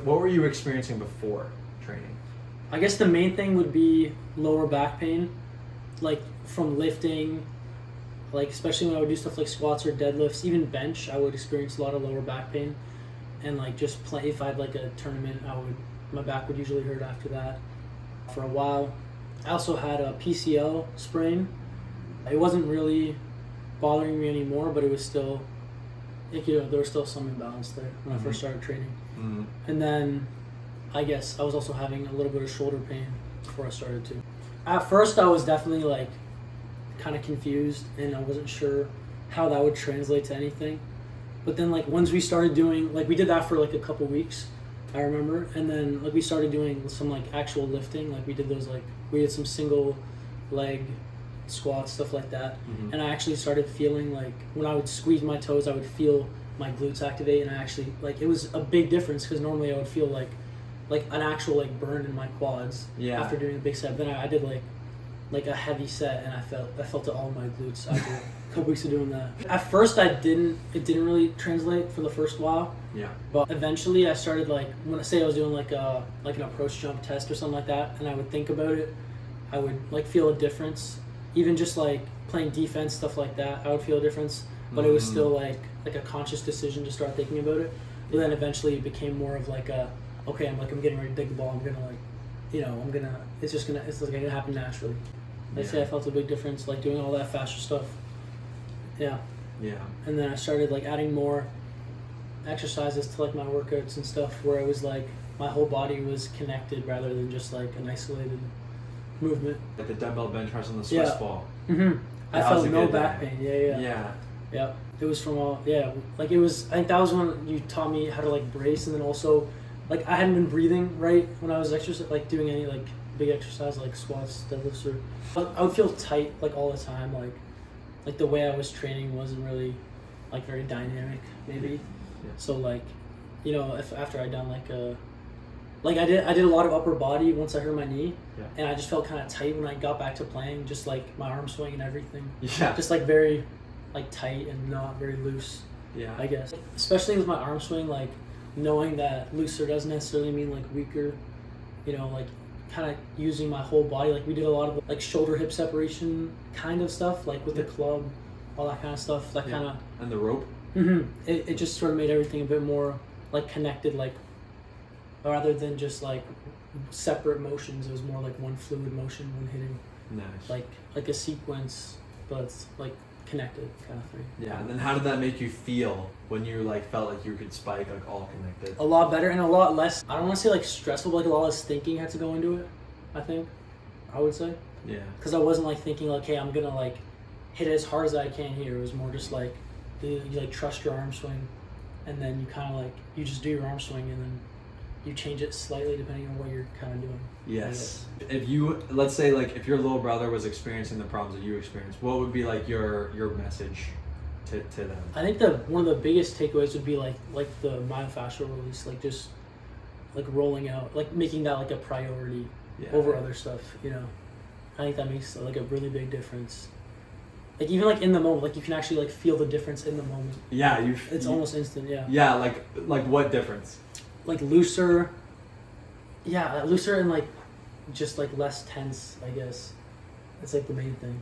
What were you experiencing before training? I guess the main thing would be lower back pain, like from lifting, like especially when I would do stuff like squats or deadlifts, even bench, I would experience a lot of lower back pain. And like just play, if I had like a tournament, my back would usually hurt after that for a while. I also had a PCL sprain. It wasn't really bothering me anymore, but it was still, there was still some imbalance there when I first started training. And then I guess I was also having a little bit of shoulder pain before I started too. At first I was definitely like kind of confused and I wasn't sure how that would translate to anything. But then like once we started doing, like we did that for like a couple weeks, I remember. And then like we started doing some like actual lifting. Like we did some single leg squats, stuff like that. And I actually started feeling like when I would squeeze my toes, I would feel my glutes activate. And I actually, like, it was a big difference because normally I would feel like an actual like burn in my quads after doing a big set. Then I did like a heavy set and I felt it all in my glutes after a couple weeks of doing that. At first it didn't really translate for the first while. But eventually I started like, when I say I was doing like an approach jump test or something like that and I would think about it, I would like feel a difference. Even just like playing defense, stuff like that, I would feel a difference. But it was still like a conscious decision to start thinking about it. But then eventually it became more of like I'm getting ready to dig the ball, I'm gonna like, it's gonna happen naturally. I'd say I felt a big difference, like doing all that faster stuff. Yeah. And then I started like adding more exercises to like my workouts and stuff where it was like my whole body was connected rather than just like an isolated movement. Like the dumbbell bench press on the Swiss ball. I felt no back pain. Yeah. It was from like it was, I think that was when you taught me how to like brace, and then also like I hadn't been breathing right when I was like doing any like big exercise like squats, deadlifts, or I would feel tight like all the time. Like the way I was training wasn't really like very dynamic maybe. So like, if after I'd done like I did a lot of upper body once I hurt my knee, and I just felt kind of tight when I got back to playing, just like my arm swing and everything. Just like very like tight and not very loose. I guess. Especially with my arm swing, like knowing that looser doesn't necessarily mean like weaker, like kind of using my whole body. Like we did a lot of like shoulder hip separation kind of stuff, like with the club, all that kind of stuff. That kind of and the rope. It just sort of made everything a bit more like connected, like rather than just like separate motions. It was more like one fluid motion, one hitting. Nice. Like a sequence, but it's like connected kind of thing. And then how did that make you feel when you like felt like you could spike like all connected? A lot better and a lot less, I don't want to say like stressful, but like a lot less thinking had to go into it, I think, I would say. Because I wasn't like thinking like, hey, I'm gonna like hit it as hard as I can here. It was more just like you like trust your arm swing, and then you kind of like you just do your arm swing and then you change it slightly depending on what you're kind of doing. If you, let's say like if your little brother was experiencing the problems that you experienced, what would be like your message to them? I think one of the biggest takeaways would be like the myofascial release, like just like rolling out, like making that like a priority over other stuff. I think that makes like a really big difference. Like even like in the moment, like you can actually like feel the difference in the moment. It's almost instant. Like what difference? Like looser and like just like less tense, I guess. That's like the main thing.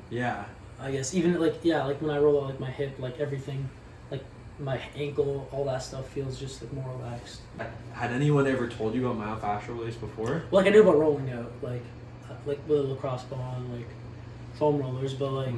I guess even like like when I roll out like my hip, like everything, like my ankle, all that stuff feels just like more relaxed. Had anyone ever told you about myofascial release before? Well, like I knew about rolling out, like with a lacrosse ball and like foam rollers, but like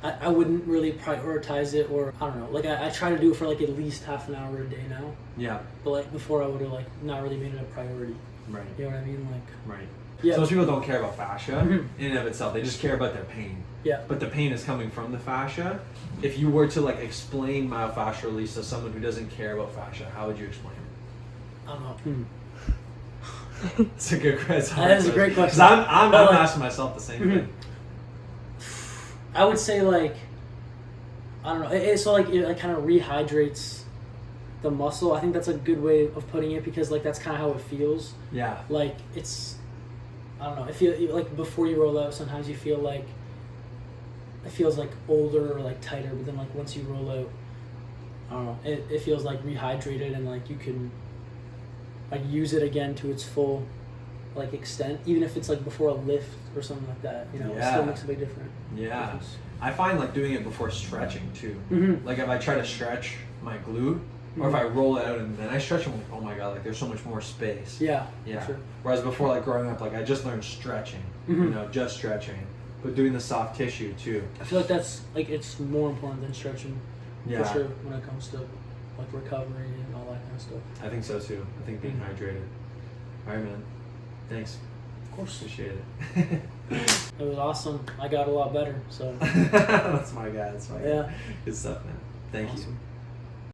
I wouldn't really prioritize it, or I don't know, like I try to do it for like at least half an hour a day now. But like before I would have like not really made it a priority. Right. You know what I mean? Like. Right. So most people don't care about fascia in and of itself. They just care about their pain. But the pain is coming from the fascia. If you were to like explain myofascial release to someone who doesn't care about fascia, how would you explain it? I don't know. It's a good question. That is a great question. Because I'm asking myself the same thing. I would say like, I don't know. It kind of rehydrates the muscle. I think that's a good way of putting it because like that's kind of how it feels. Like it's, I don't know. If you like before you roll out, sometimes you feel like it feels like older or like tighter, but then like once you roll out, I don't know. It feels like rehydrated and like you can I'd use it again to its full like extent, even if it's like before a lift or something like that. You know, it still makes a big difference. Yeah, I find like doing it before stretching too. Like if I try to stretch my glute, or if I roll it out and then I stretch, I'm like, oh my god, like there's so much more space. Yeah. Yeah. Sure. Whereas before, like growing up, like I just learned stretching. You know, just stretching, but doing the soft tissue too. I feel like that's like it's more important than stretching. Yeah. For sure, when it comes to like recovery and all that kind of stuff. I think so too. I think being hydrated. All right, man. Thanks. Of course. Appreciate it. It was awesome. I got a lot better. So. That's my guy. That's my guy. Yeah. Good stuff, man. Thank you.